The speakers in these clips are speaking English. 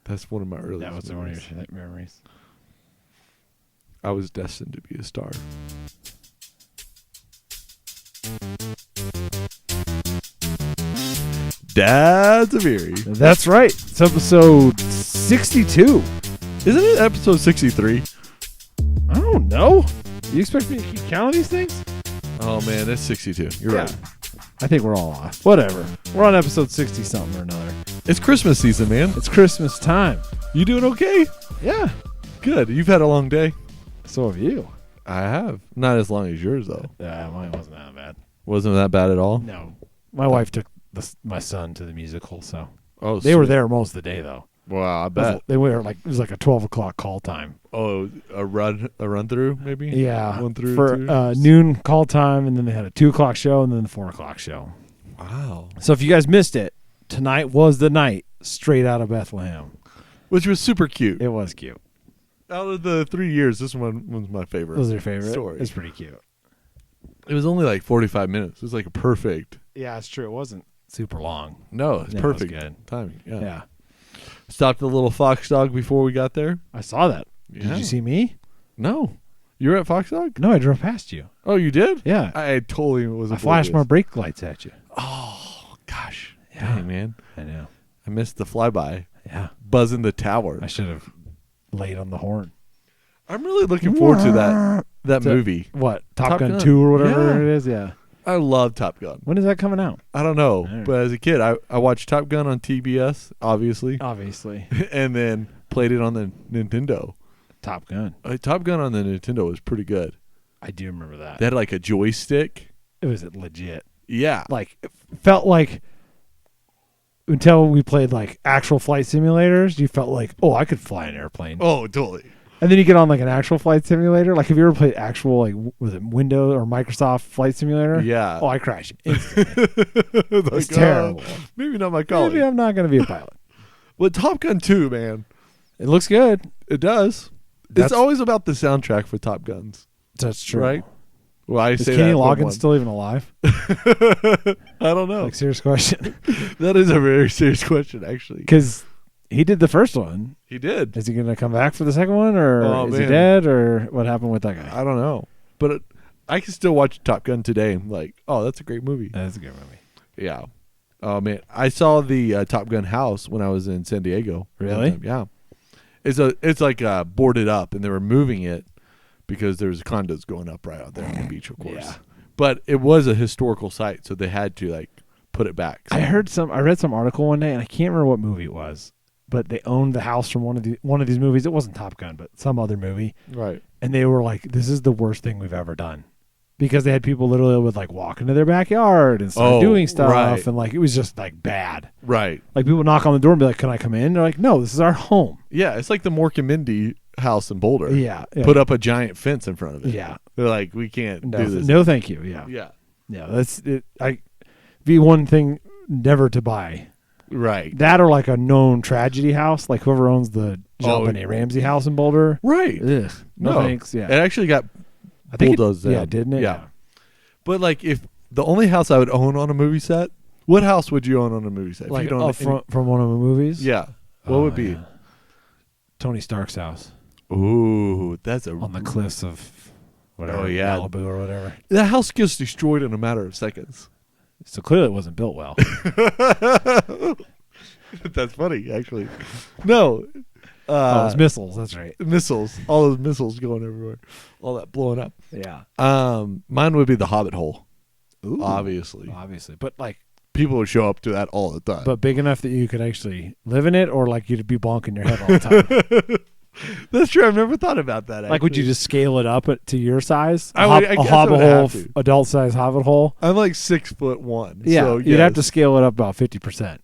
That's one of my earliest That was one of your memories. I was destined to be a star. Dads of Erie. That's right. It's episode 62. Isn't it episode 63? I don't know. You expect me to keep counting these things? Oh, man, it's 62. You're right. I think we're all off. Whatever. We're on episode 60-something or another. It's Christmas season, man. It's Christmas time. You doing okay? Yeah. Good. You've had a long day. So have you. I have. Not as long as yours, though. Yeah, mine wasn't that bad. Wasn't that bad at all? No. My wife took my son to the musical, so. Oh, they were there most of the day, though. Wow, I bet. They were like, it was like a 12 o'clock call time. Oh, a run through, maybe? Yeah. 1 through for 2? Noon call time, and then they had a 2 o'clock show, and then the 4 o'clock show. Wow. So if you guys missed it, tonight was the night straight out of Bethlehem. Which was super cute. It was cute. Out of the 3 years, this one was my favorite. Was your favorite? Story. It's pretty cute. It was only like 45 minutes. It was like a perfect. Yeah, it's true. It wasn't super long. No, it's Yeah, perfect. It was good. Timing. Yeah. Yeah. Stopped a little Fox Dog before we got there. I saw that. Yeah. Did you see me? No. You were at Fox Dog? No, I drove past you. Oh, you did? Yeah. I totally was. I flashed my brake lights at you. Oh, gosh. Yeah. Dang, man. I know. I missed the flyby. Yeah. Buzzing the tower. I should have laid on the horn. I'm really looking forward to that movie. What? Top Gun Gun. 2 or whatever Yeah. it is? Yeah. I love Top Gun. When is that coming out? I don't know, All right. but as a kid, I watched Top Gun on TBS, obviously, Obviously. and then played it on the Nintendo. Top Gun. Top Gun on the Nintendo was pretty good. I do remember that. They had like a joystick. It was legit. Yeah. Like, it felt like until we played like actual flight simulators, you felt like, oh, I could fly an airplane. Oh, totally. And then you get on like an actual flight simulator. Like, have you ever played actual, like, was it Windows or Microsoft Flight Simulator? Yeah. Oh, I crashed instantly. Like, It's terrible. Maybe not my calling. Maybe I'm not going to be a pilot. But Top Gun 2, man. It looks good. It does. It's always about the soundtrack for Top Guns. That's true. Right? Well, I Is say Kenny that for Loggins one. still even alive? I don't know. Like, serious question. That is a very serious question, actually. Because he did the first one. He did. Is he going to come back for the second one, or is he man. dead, or what happened with that guy? I don't know. But I can still watch Top Gun today. I'm like, oh, that's a great movie. That's a good movie. Yeah. Oh, man. I saw the Top Gun house when I was in San Diego. Really? Yeah. It's like boarded up, and they were moving it because there's condos going up right out there on the beach, of course. Yeah. But it was a historical site, so they had to like put it back. I read some article one day, and I can't remember what movie it was, but they owned the house from one of these movies. It wasn't Top Gun, but some other movie. Right. And they were like, "This is the worst thing we've ever done," because they had people literally would like walk into their backyard and start doing stuff, right. and like it was just like bad. Right. Like people knock on the door and be like, "Can I come in?" They're like, "No, this is our home." Yeah, it's like the Mork and Mindy house in Boulder. Yeah. Put up a giant fence in front of it. Yeah. They're like, we can't No, do this. no, thank you. Yeah. Yeah. Yeah. That's it. Be one thing never to buy. Right. That or like a known tragedy house, like whoever owns the JonBenet Ramsey house in Boulder. Right. Ugh, no thanks. It Yeah. actually got I think bulldozed yeah, down. didn't it? Yeah. But like, if the only house I would own on a movie set, what house would you own on a movie set? If Like you don't from one of the movies? Yeah. What would be? Yeah. Tony Stark's house Ooh, that's on the cliffs of whatever, Oh, yeah. Malibu or whatever. That house gets destroyed in a matter of seconds. So clearly it wasn't built well. That's funny, actually. No. It's missiles. That's right. Missiles. All those missiles going everywhere. All that blowing up. Yeah. Mine would be the Hobbit hole. Ooh. Obviously. But like, People would show up to that all the time. but big enough that you could actually live in it, or like you'd be bonking your head all the time. That's true. I've never thought about that. Like, would you actually. just scale it up to your size? I A guess I hobbit would hole, have to. adult size hobbit hole. I'm like 6'1". Yeah, so you'd have to yes. scale it up about 50%,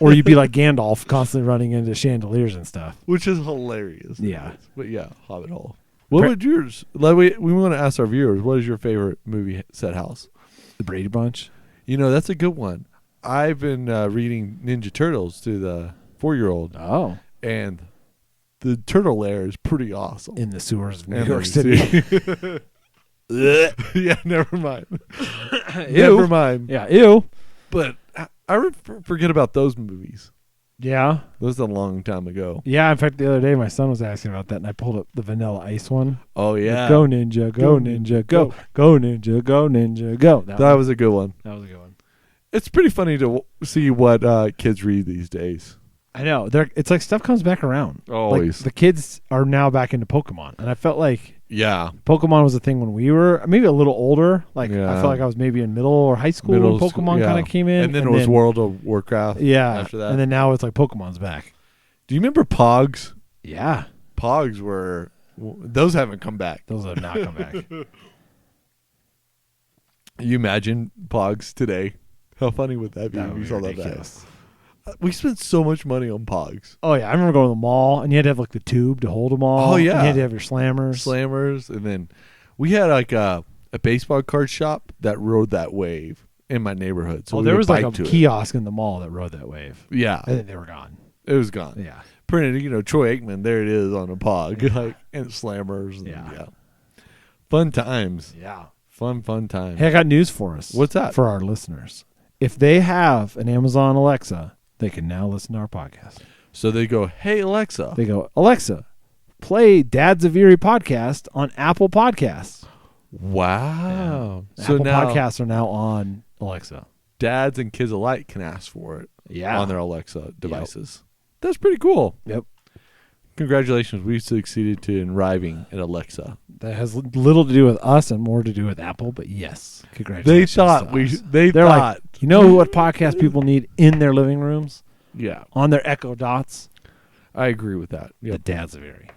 or you'd be like Gandalf, constantly running into chandeliers and stuff. Which is hilarious. Yeah. But yeah, Hobbit hole. What would yours? Like we want to ask our viewers, what is your favorite movie set house? The Brady Bunch. You know, that's a good one. I've been reading Ninja Turtles to the 4-year-old, Oh, and the turtle lair is pretty awesome. in the sewers of New And York then City. Yeah, never mind. Ew. Never mind. Yeah, ew. But I forget about those movies. Yeah. That was a long time ago. Yeah, in fact, the other day my son was asking about that, and I pulled up the Vanilla Ice one. Oh, yeah. Go Ninja, go Ninja, go. Go Ninja, go Ninja, go. That was a good one. That was a good one. It's pretty funny to see what kids read these days. I know. It's like stuff comes back around. Always. Like the kids are now back into Pokemon, and I felt like Yeah. Pokemon was a thing when we were maybe a little older. Like Yeah. I felt like I was maybe in middle or high school when Pokemon kind of came in. And then it was World of Warcraft after that. And then now it's like Pokemon's back. Do you remember Pogs? Yeah. Pogs were... Those haven't come back. Those have not come back. You imagine Pogs today? How funny would that be? That if would you be saw ridiculous. that back? We spent so much money on Pogs. Oh, yeah. I remember going to the mall, and you had to have like the tube to hold them all. Oh, yeah. And you had to have your slammers. And then we had like a baseball card shop that rode that wave in my neighborhood. So there was like a to kiosk in the mall that rode that wave. Yeah. And then they were gone. It was gone. Yeah. Printed, Troy Aikman, there it is on a Pog. Like, and slammers. And, Yeah. Fun times. Yeah. Fun times. Hey, I got news for us. What's that? For our listeners. If they have an Amazon Alexa, they can now listen to our podcast. So they go, hey, Alexa. They go, Alexa, play Dads of Erie podcast on Apple Podcasts. Wow. Yeah. So Apple now Podcasts are now on Alexa. dads and kids alike can ask for it on their Alexa devices. That's pretty cool. Yep. Congratulations. We succeeded to arriving at Alexa. That has little to do with us and more to do with Apple, but yes, They congratulations. thought to us. they're They're thought. like, you know what podcast people need in their living rooms? Yeah. On their Echo Dots? I agree with that. The Dads of Erie.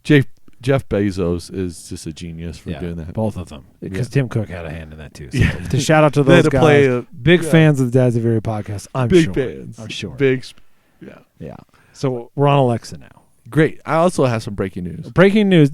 Jeff Bezos is just a genius for doing that. Both of them. Because Yeah. Tim Cook had a hand in that too. So Yeah. to shout out to They had those to guys. play Big fans of the Dads of Erie podcast, I'm big sure. fans. I'm sure. Yeah. Yeah. So we're on Alexa now. Great. I also have some breaking news. Breaking news.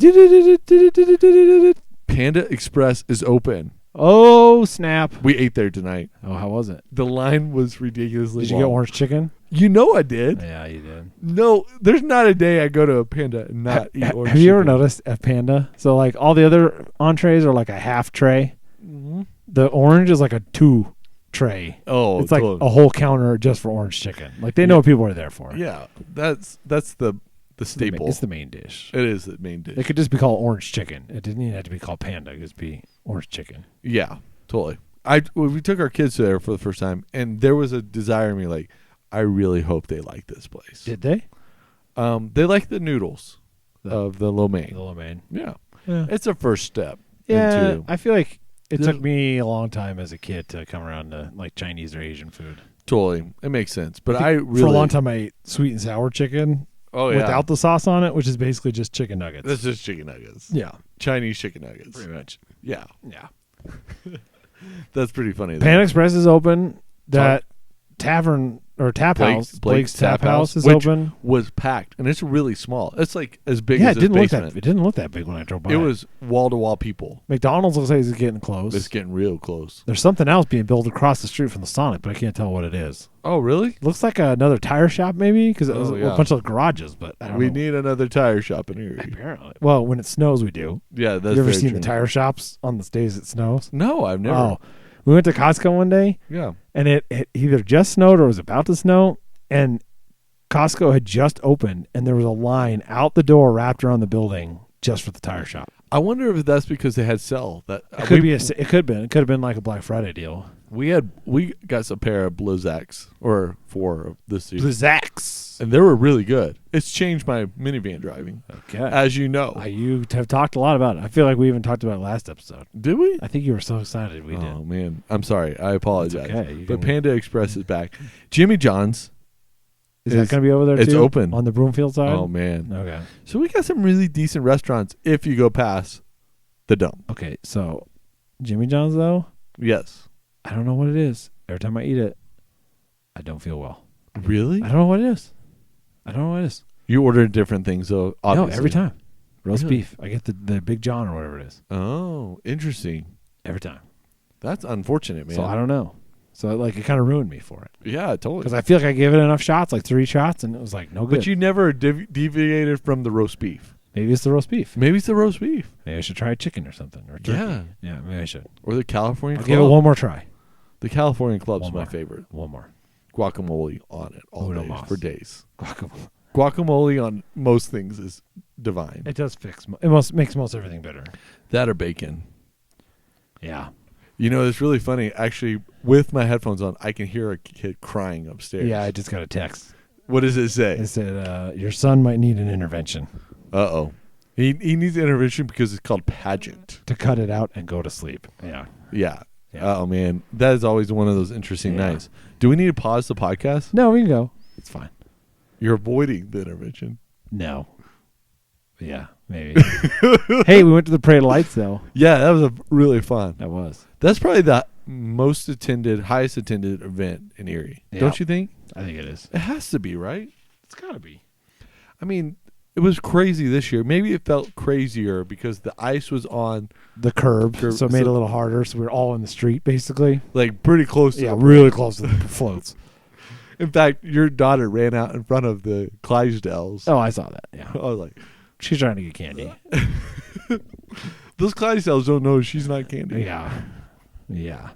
Panda Express is open. Oh, snap. We ate there tonight. Oh, how was it? The line was ridiculously Did you long. get orange chicken? You know I did. Yeah, you did. No, there's not a day I go to a Panda and not eat orange Have you ever chicken. noticed at Panda? So, like, all the other entrees are like a half tray. Mhm. The orange is like a 2 tray. Oh, It's like totally. a whole counter just for orange chicken. Like, they know what people are there for. Yeah, that's the staple. It's the main dish. It is the main dish. It could just be called orange chicken. It didn't even have to be called Panda. It could just be orange chicken. Yeah, totally. We took our kids there for the first time, and there was a desire in me like, I really hope they like this place. Did they? They like the noodles of the lo mein. The lo mein. Yeah, Yeah. it's a first step. Yeah, into, I feel like it There's- took me a long time as a kid to come around to like Chinese or Asian food. totally, it makes sense. But I I think really for a long time I ate sweet and sour chicken Oh yeah, without the sauce on it, which is basically just chicken nuggets. that's just chicken nuggets. Yeah, Chinese chicken nuggets. pretty much. Yeah, Yeah. that's pretty funny. though. Pan Express is open. That tavern or tap house, Blake's Tap House is which open. was packed, and it's really small. It's like as big Yeah, as it this didn't look basement. that. It didn't look that big when I drove by. It was wall to wall people. McDonald's looks like it's getting close. It's getting real close. There's something else being built across the street from the Sonic, but I can't tell what it is. Oh really? Looks like another tire shop, maybe, because it was Oh, a yeah. bunch of garages. But I don't We know. need another tire shop in Erie. Apparently, well, when it snows, we do. Yeah, that's You ever very seen true. the tire shops on the days it snows? No, I've never. Oh, we went to Costco one day, Yeah. and it either just snowed or was about to snow, and Costco had just opened, and there was a line out the door wrapped around the building just for the tire shop. I wonder if that's because they had sell that. It could be. It could have been like a Black Friday deal. We got a pair of Blizzaks or 4 of this year, Blizzax. and they were really good. It's changed my minivan driving, Okay. as you know. You have talked a lot about it. I feel like we even talked about it last episode. Did we? I think you were so excited we Oh did. man, I'm sorry. I apologize. okay. You But can- Panda Express is back. Jimmy John's. Is that going to be over there too? It's open. On the Broomfield side? Oh man. Okay. So we got some really decent restaurants if you go past the dump. Okay, so Jimmy John's, though, Yes. I don't know what it is. Every time I eat it, I don't feel well. Really? I don't know what it is. I don't know what it is. You ordered different things though. Obviously. No, every time. Roast Really? beef. I get the Big John or whatever it is. Oh, interesting. Every time. That's unfortunate, man. So I don't know. So like it kind of ruined me for it. Yeah, totally. Because I feel like I gave it enough shots, like 3 shots, and it was like no good. But you never deviated from the roast beef. Maybe it's the roast beef. Maybe it's the roast beef Maybe I should try chicken or something. Or turkey. Yeah. Yeah, maybe I should. or the California I'll Club. give it one more try. The California Club's One my more. favorite. One more. guacamole on it all Uno day mas. for days. Guacamole. Guacamole on most things is divine. It does it makes most everything better. That or bacon. Yeah. You know, it's really funny. Actually, with my headphones on, I can hear a kid crying upstairs. Yeah, I just got a text. What does it say? It said, your son might need an intervention. Uh-oh. He needs intervention because it's called pageant. To cut it out and go to sleep. Yeah. Yeah. Yeah. Oh, man. That is always one of those interesting nights. Do we need to pause the podcast? No, we can go. It's fine. You're avoiding the intervention. No. Yeah, maybe. Hey, we went to the Parade of Lights, though. Yeah, that was really fun. That was. That's probably the most attended, highest attended event in Erie. Yeah. Don't you think? I think it is. It has to be, right? It's got to be. I mean, it was crazy this year. Maybe it felt crazier because the ice was on The curb, so it made it so- a little harder. So we were all in the street, basically. like pretty close to Yeah, the really close to the floats. In fact, your daughter ran out in front of the Clydesdales. Oh, I saw that. Yeah. I was like, She's trying to get candy. those Clydesdales don't know she's not candy. Yeah. Yeah.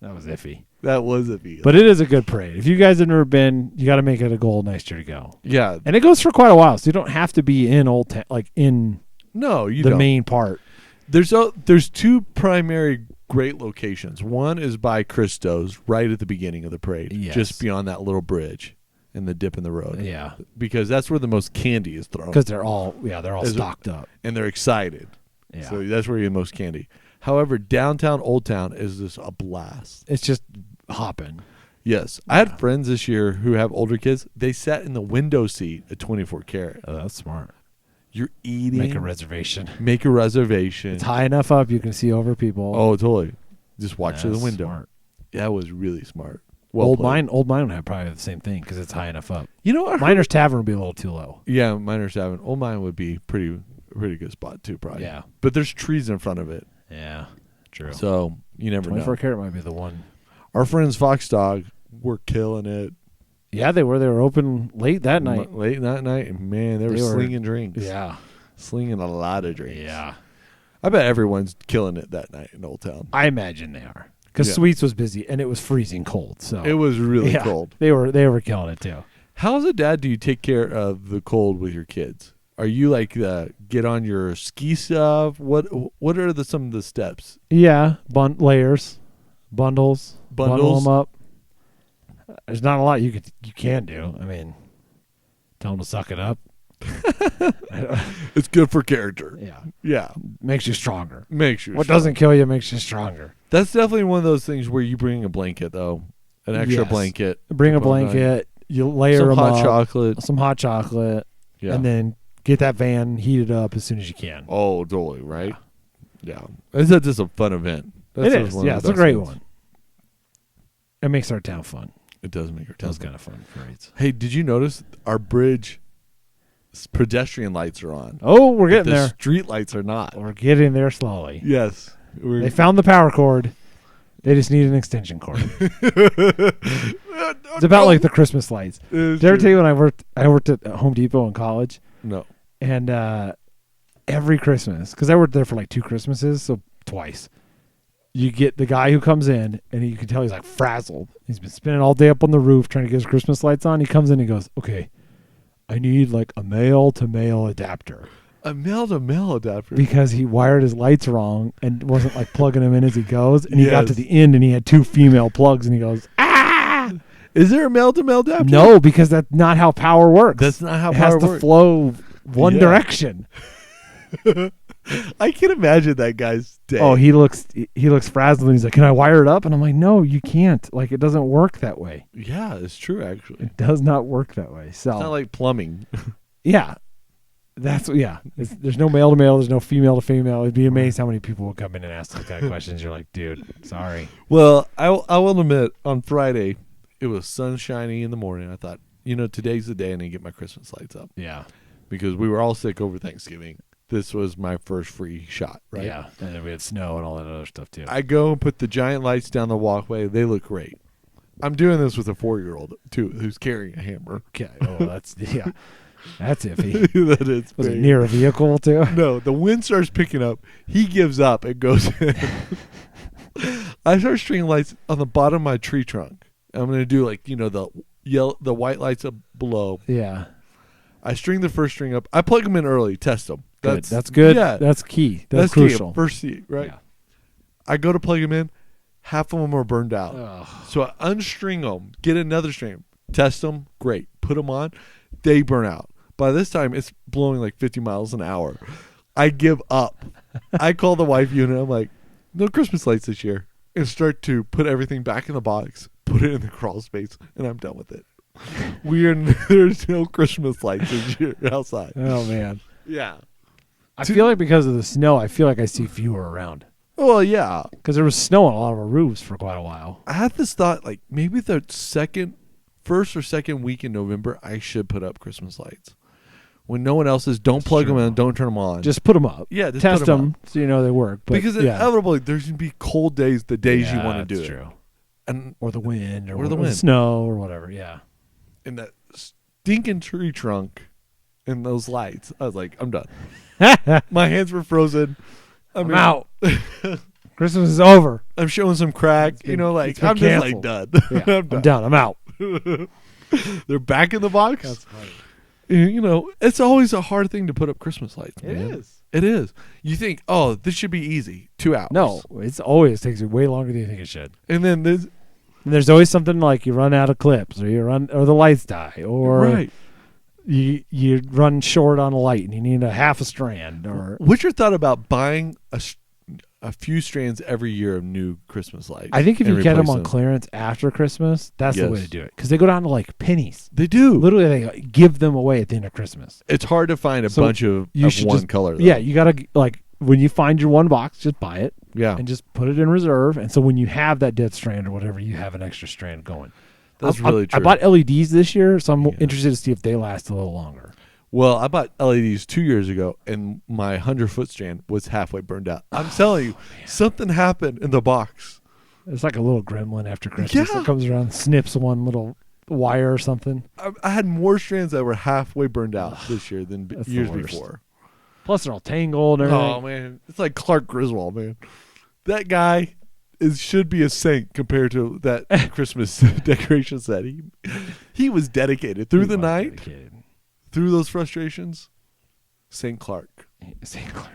That was iffy. That was a deal. But it is a good parade. If you guys have never been, you got to make it a goal next year to go. yeah, And it goes for quite a while, so you don't have to be in Old Town, like in no, you the don't. main part. There's two primary great locations. One is by Christo's, right at the beginning of the parade, Yes. just beyond that little bridge and the dip in the road. Yeah. Because that's where the most candy is thrown. Because they're all Is it- stocked up. And they're excited. Yeah. So that's where you get the most candy. However, downtown Old Town is just a blast. It's just hopping. Yes. I had friends this year who have older kids. They sat in the window seat at 24 Karat. Oh, that's smart. You're eating. Make a reservation. Make a reservation. It's high enough up you can see over people. Oh, totally. Just watch through the That's window. smart. That was really smart. Old played. Mine would have probably the same thing because it's high enough up. You know what? Miner's Tavern would be a little too low. Yeah, Miners Tavern. Old Mine would be pretty good spot too, probably. Yeah. But there's trees in front of it, Yeah. True. so you never 24 know. Karat might be the one. Our friends Fox Dog were killing it. Yeah, they were. They were open late that night. Late that night, and man, they were slinging drinks. Yeah. Slinging a lot of drinks. Yeah. I bet everyone's killing it that night in Old Town. I imagine they are. Because Yeah. Sweets was busy and it was freezing cold. So It was really yeah, cold. They were killing it too. How as a dad do you take care of the cold with your kids? Are you like get on your ski stuff? What are some of the steps? Yeah. Layers. Bundle Bundles? them up. There's not a lot you can do. I mean, tell them to suck it up. It's good for character. Yeah. Yeah. Makes you stronger. Makes you What strong. doesn't kill you makes you stronger. That's definitely one of those things where you bring a blanket though. An extra Yes. blanket. Bring a to put on. blanket. You layer Some them hot up. chocolate. Some hot chocolate. Yeah. And then get that van heated up as soon as you can. Oh, totally, right? Yeah. It's just a fun event. It just is. one of Yeah, the it's a best great ones. one. It makes our town fun. It does make our town Those fun. kind of fun parades. Hey, did you notice our bridge pedestrian lights are on? Oh, we're but getting the there. street lights are not. We're getting there slowly. Yes. They found the power cord. They just need an extension cord. It's about like the Christmas lights. Did I ever tell you when I worked at Home Depot in college? No. And every Christmas, because I worked there for like 2 Christmases, so twice, you get the guy who comes in, and you can tell he's like frazzled. He's been spending all day up on the roof trying to get his Christmas lights on. He comes in and he goes, okay, I need like a male-to-male adapter. A male-to-male adapter. Because he wired his lights wrong and wasn't like plugging them in as he goes. And he got to Yes. the end and he had 2 female plugs and he goes, ah! Is there a male-to-male adapter? No, because that's not how power works. That's not how it power has to works. flow one Yeah. direction. I can imagine that guy's day. Oh, he looks frazzled and he's like, can I wire it up? And I'm like, no, you can't. Like, it doesn't work that way. Yeah, it's true, actually. It does not work that way. So, It's not like plumbing. yeah. There's no male to male. There's no female to female. It'd be amazed how many people will come in and ask those kind of questions. You're like, dude, sorry. Well, I will admit, on Friday, it was sunshiny in the morning. I thought, today's the day I need to get my Christmas lights up. Yeah. Because we were all sick over Thanksgiving. This was my first free shot, right? Yeah. And then we had snow and all that other stuff too. I go and put the giant lights down the walkway. They look great. I'm doing this with a 4-year-old, too, who's carrying a hammer. Okay. Oh, that's yeah. That's iffy. That is Was it great. near a vehicle too? No, the wind starts picking up. He gives up and goes in. I start stringing lights on the bottom of my tree trunk. I'm going to do yellow, the white lights up below. Yeah. I string the first string up. I plug them in early, test them. That's good. Yeah, That's key. That's key. crucial. First seat, right? Yeah. I go to plug them in. Half of them are burned out. Ugh. So I unstring them, get another string, test them, great. Put them on. They burn out. By this time, it's blowing like 50 miles an hour. I give up. I call the wife unit. I'm like, no Christmas lights this year. And start to put everything back in the box, put it in the crawl space, and I'm done with it. There's no Christmas lights this year outside. Oh, man. Yeah. I feel like because of the snow, I feel like I see fewer around. Well, yeah. Because there was snow on a lot of our roofs for quite a while. I had this thought, like maybe the first or second week in November, I should put up Christmas lights. When no one else is, don't plug them in, don't turn them on. Just put them up. Yeah, just test put 'em them up. so you know they work. But because inevitably there's going to be cold days, the days you want to do that's it. True. And Or the wind, or the the wind. snow, or whatever. Yeah. in that stinking tree trunk and those lights, I was like, I'm done. My hands were frozen. I'm out. Christmas is over. I'm showing some crack. It's been I'm just like canceled. done. Yeah, I'm done. I'm out. They're back in the box. That's funny. It's always a hard thing to put up Christmas lights. It man. is. It is. You think, oh, this should be easy. 2 hours. No, it's always takes you way longer than you think it should. And then And there's always something like you run out of clips, or or the lights die, or right. you run short on a light and you need a half a strand. Or What's your thought about buying a few strands every year of new Christmas lights? I think if and you get them replace on clearance after Christmas, that's the way Yes. to do it, because they go down to like pennies. They do. Literally, they give them away at the end of Christmas. It's hard to find a So bunch of you should one just- color. Though. Yeah, you gotta when you find your one box, just buy it Yeah. and just put it in reserve. And so when you have that dead strand or whatever, you have an extra strand going. That's I really true. bought LEDs this year, so I'm Yeah. interested to see if they last a little longer. Well, I bought LEDs 2 years ago, and my 100-foot strand was halfway burned out. I'm telling you, something happened in the box. It's like a little gremlin after Christmas Yeah. that comes around and snips one little wire or something. I had more strands that were halfway burned out this year than That's the years worst. before. Plus, they're all tangled and everything. Oh man, it's like Clark Griswold, man. That guy should be a saint compared to that Christmas decoration set. He was dedicated through the night, Dedicated. through those frustrations. Saint Clark, Saint Clark.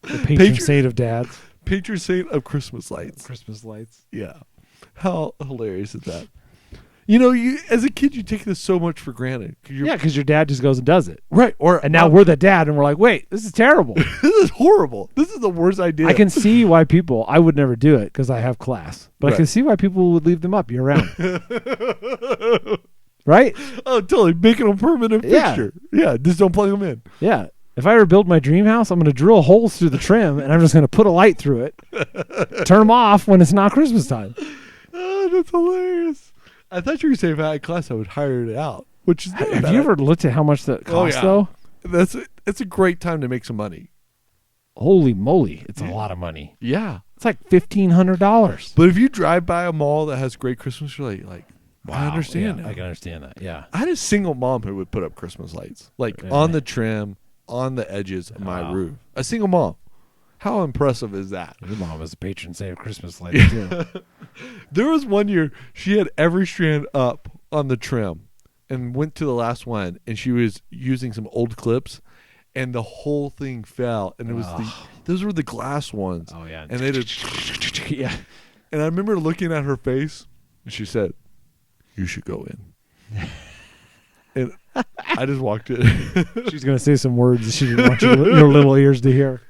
The patron saint of dads. patron saint of Christmas lights. Christmas lights. Yeah, how hilarious is that? You as a kid, you take this so much for granted. Yeah, because your dad just goes and does it. Right. And now we're the dad, and we're like, wait, this is terrible. this is horrible. This is the worst idea. I can see why I would never do it because I have class. But I Right. can see why people would leave them up year round. Right? Oh, totally. Making a permanent Yeah. fixture. Yeah, just don't plug them in. Yeah. If I ever build my dream house, I'm going to drill holes through the trim, and I'm just going to put a light through it. Turn them off when it's not Christmas time. Oh, that's hilarious. I thought you were saying if I had class, I would hire it out. Which is not a Have bad you ever looked at how much that costs, though? It's a great time to make some money. Holy moly. It's a lot of money. Yeah. It's like $1,500. But if you drive by a mall that has great Christmas lights, I Wow, understand yeah, now. I can understand that. Yeah. I had a single mom who would put up Christmas lights, Really? on the trim, on the edges of my Wow. roof. A single mom. How impressive is that? Your mom was a patron saint of Christmas lights, too. There was one year she had every strand up on the trim and went to the last one, and she was using some old clips, and the whole thing fell. And it was those were the glass ones. Oh, yeah. And they did. Yeah. And I remember looking at her face, and she said, "You should go in." And I just walked in. She's going to say some words that she didn't want your little ears to hear.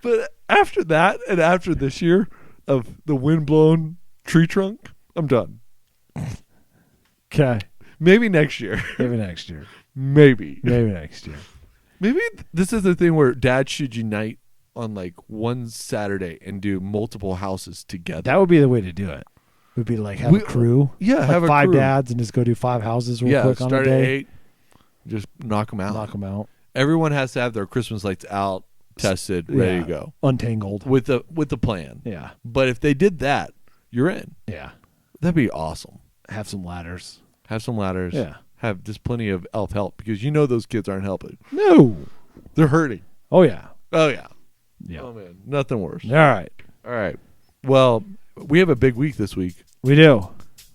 But after that, and after this year of the windblown tree trunk, I'm done. Okay. Maybe next year. Maybe next year. Maybe. Maybe next year. Maybe this is the thing where dads should unite on one Saturday and do multiple houses together. That would be the way to do it. Would be like have a crew. Yeah, Like have a 5 crew. dads and just go do 5 houses real quick on a start at day. 8. Just knock them out. Knock them out. Everyone has to have their Christmas lights out, tested, ready to go Untangled. with the plan. Yeah. But if they did that, you're in. Yeah. That'd be awesome. Have some ladders. Have some ladders. Yeah. Have just plenty of elf help because those kids aren't helping. No. They're hurting. Oh, yeah. Oh yeah. Yeah. Oh man, nothing worse. All right. All right. Well, we have a big week this week. We do.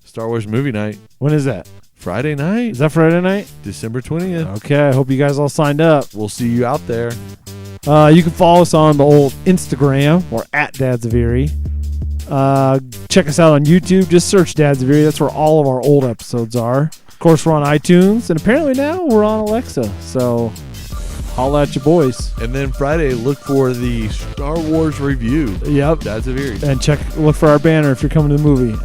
Star Wars movie night. When is that? Friday night. Is that Friday night? December 20th. Okay, I hope you guys all signed up. We'll see you out there. You can follow us on the old Instagram or at Dads of Erie. Check us out on YouTube. Just search Dads of Erie. That's where all of our old episodes are. Of course, we're on iTunes, and apparently now we're on Alexa. So holla at your boys. And then Friday, look for the Star Wars review. Yep. Dads of Erie. And look for our banner if you're coming to the movie.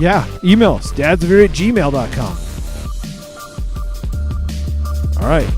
Yeah. Email us, dadsofeerie@gmail.com. All right.